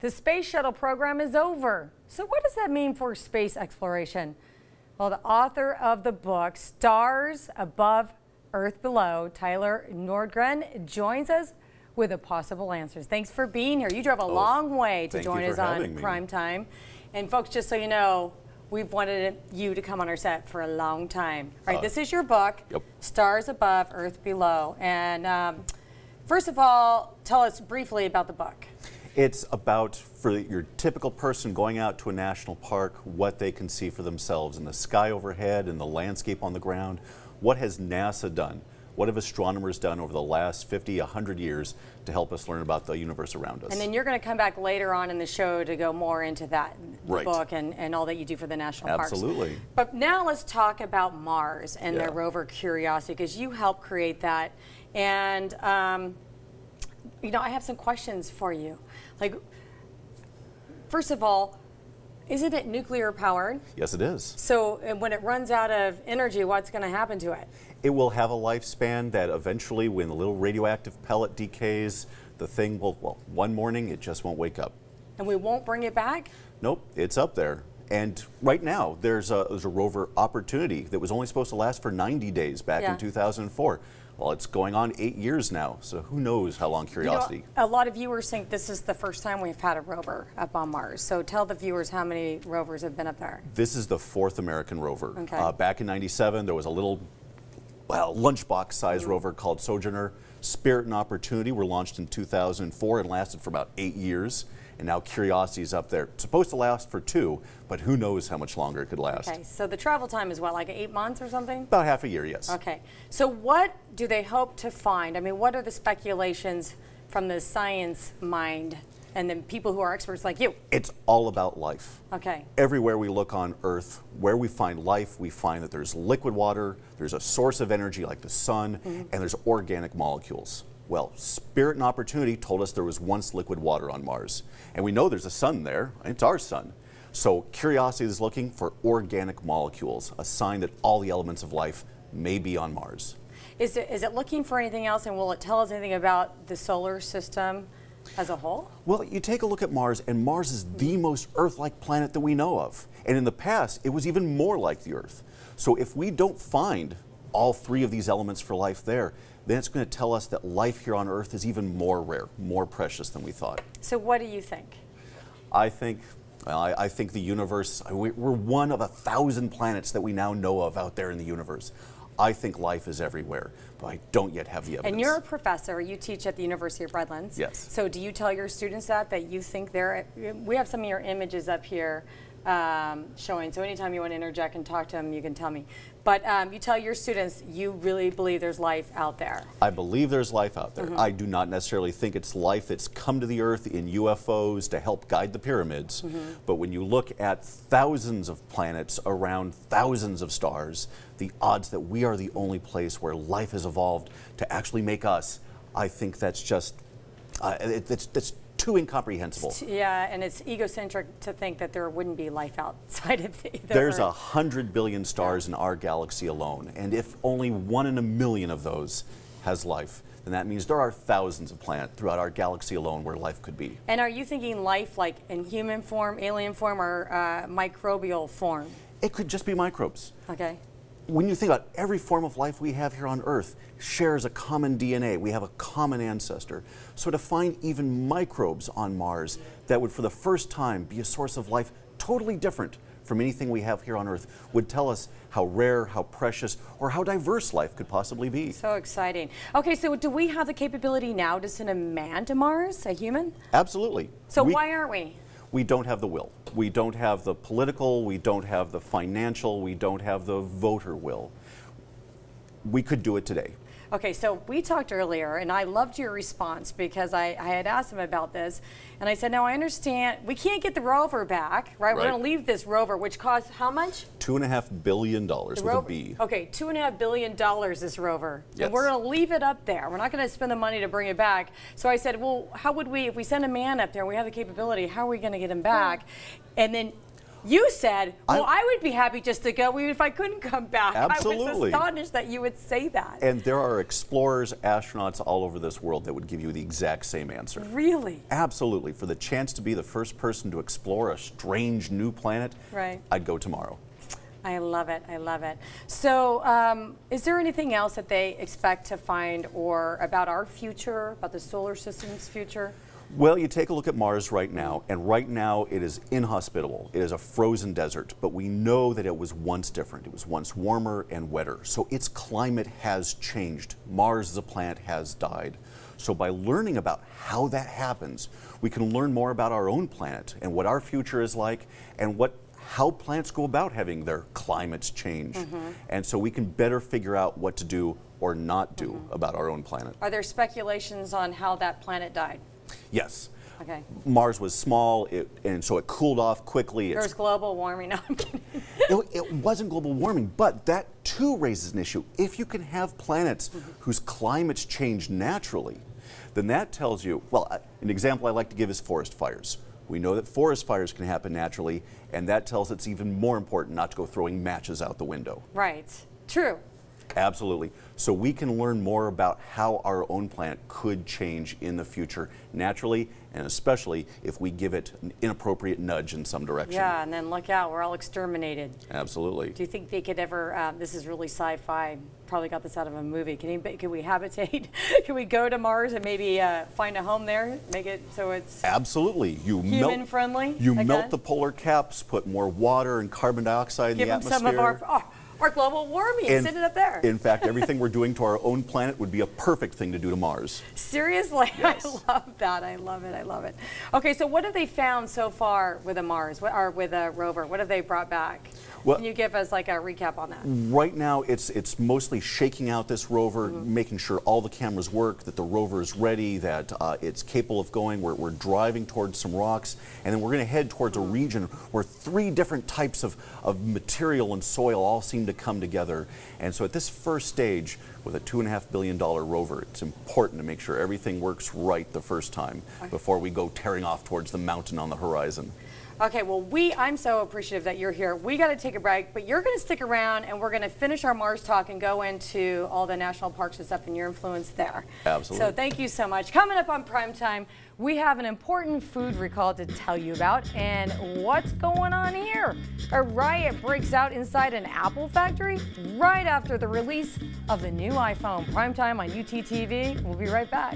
The space shuttle program is over. So what does that mean for space exploration? Well, the author of the book, Stars Above, Earth Below, Tyler Nordgren, joins us with the possible answers. Thanks for being here. You drove a long way to join us on Prime Time. And folks, just so you know, we've wanted you to come on our set for a long time. All right, this is your book, Stars Above, Earth Below. And first of all, tell us briefly about the book. It's about, for your typical person going out to a national park, what they can see for themselves in the sky overhead and the landscape on the ground. What has NASA done? What have astronomers done over the last 50, 100 years to help us learn about the universe around us? And then you're going to come back later on in the show to go more into that book and all that you do for the national parks. Absolutely. But now let's talk about Mars and their rover Curiosity, because you helped create that. And, you know, I have some questions for you. Like, first of all, isn't it nuclear powered? Yes, it is. So when it runs out of energy, what's going to happen to it? It will have a lifespan that eventually, when the little radioactive pellet decays, the thing will, well, one morning it just won't wake up. And we won't bring it back? Nope, it's up there. And right now, there's a rover Opportunity that was only supposed to last for 90 days back in 2004. Well, it's going on 8 years now, so who knows how long Curiosity. You know, a lot of viewers think this is the first time we've had a rover up on Mars. So tell the viewers how many rovers have been up there. This is the 4th American rover. Okay. Back in '97, there was a little, well, lunchbox-sized rover called Sojourner. Spirit and Opportunity were launched in 2004 and lasted for about 8 years. And now Curiosity is up there. It's supposed to last for 2, but who knows how much longer it could last. Okay, so the travel time is what, like 8 months or something? About half a year, yes. Okay, so what do they hope to find? I mean, what are the speculations from the science mind and the people who are experts like you? It's all about life. Okay. Everywhere we look on Earth, where we find life, we find that there's liquid water, there's a source of energy like the sun, and there's organic molecules. Well, Spirit and Opportunity told us there was once liquid water on Mars. And we know there's a sun there. It's our sun. So Curiosity is looking for organic molecules, a sign that all the elements of life may be on Mars. Is it looking for anything else, and will it tell us anything about the solar system as a whole? Well, you take a look at Mars, and Mars is the most Earth-like planet that we know of. And in the past, it was even more like the Earth. So if we don't find all 3 of these elements for life there, then it's going to tell us that life here on Earth is even more rare, more precious than we thought. So what do you think? I think the universe, we're one of 1,000 planets that we now know of out there in the universe. I think life is everywhere, but I don't yet have the evidence. And you're a professor, you teach at the University of Redlands. Yes. So do you tell your students that you think we have some of your images up here showing, so anytime you want to interject and talk to them, you can tell me. But you tell your students you really believe there's life out there. I believe there's life out there. I do not necessarily think it's life that's come to the Earth in UFOs to help guide the pyramids. But when you look at thousands of planets around thousands of stars, the odds that we are the only place where life has evolved to actually make us, I think that's just, that's too incomprehensible. Yeah, and it's egocentric to think that there wouldn't be life outside of the There's Earth. 100 billion stars in our galaxy alone, and if only 1 in a million of those has life, then that means there are thousands of planets throughout our galaxy alone where life could be. And are you thinking life like in human form, alien form, or microbial form? It could just be microbes. Okay. When you think about every form of life we have here on Earth shares a common DNA. We have a common ancestor. So to find even microbes on Mars that would for the first time be a source of life totally different from anything we have here on Earth would tell us how rare, how precious, or how diverse life could possibly be. So exciting. Okay, so do we have the capability now to send a man to Mars, a human? Absolutely. So why aren't we? We don't have the will. We don't have the political, we don't have the financial, we don't have the voter will. We could do it today. Okay, so we talked earlier, and I loved your response because I had asked him about this, and I said, now I understand, we can't get the rover back, right? We're going to leave this rover, which costs how much? $2.5 billion with a B. Okay, $2.5 billion this rover. Yes. And we're going to leave it up there. We're not going to spend the money to bring it back. So I said, well, how would we, if we send a man up there and we have the capability, how are we going to get him back? And then You said, well, I would be happy just to go even if I couldn't come back. Absolutely. I was astonished that you would say that. And there are explorers, astronauts all over this world that would give you the exact same answer. Really? Absolutely. For the chance to be the first person to explore a strange new planet, right, I'd go tomorrow. I love it. I love it. So is there anything else that they expect to find or about our future, about the solar system's future? Well, you take a look at Mars right now, and right now it is inhospitable. It is a frozen desert, but we know that it was once different. It was once warmer and wetter, so its climate has changed. Mars as a planet has died. So by learning about how that happens, we can learn more about our own planet and what our future is like and how planets go about having their climates change. And so we can better figure out what to do or not do about our own planet. Are there speculations on how that planet died? Yes. Okay. Mars was small, and so it cooled off quickly. There was global warming. No, I'm kidding. It wasn't global warming, but that too raises an issue. If you can have planets whose climates change naturally, then that tells you, well, an example I like to give is forest fires. We know that forest fires can happen naturally, and that tells it's even more important not to go throwing matches out the window. Right. True. Absolutely. So we can learn more about how our own planet could change in the future naturally, and especially if we give it an inappropriate nudge in some direction. Yeah, and then look out, we're all exterminated. Absolutely. Do you think they could ever, this is really sci-fi, probably got this out of a movie, can we habitate, can we go to Mars and maybe find a home there, make it so it's absolutely human friendly? You melt the polar caps, put more water and carbon dioxide in the atmosphere. Give them some of our global warming, and send it up there. In fact, everything we're doing to our own planet would be a perfect thing to do to Mars. Seriously? Yes. I love that. I love it. I love it. Okay, so what have they found so far with a Mars, or with a rover? What have they brought back? Well, can you give us like a recap on that? Right now, it's mostly shaking out this rover, making sure all the cameras work, that the rover is ready, that it's capable of going. We're driving towards some rocks, and then we're going to head towards a region where 3 different types of material and soil all seem to come together. And so at this first stage, with a $2.5 billion rover, it's important to make sure everything works right the first time before we go tearing off towards the mountain on the horizon. Okay, well, I'm so appreciative that you're here. We got to take a break, but you're going to stick around, and we're going to finish our Mars talk and go into all the national parks and stuff and your influence there. Absolutely. So thank you so much. Coming up on Primetime, we have an important food recall to tell you about, and what's going on here? A riot breaks out inside an Apple factory right after the release of the new iPhone. Primetime on UTTV. We'll be right back.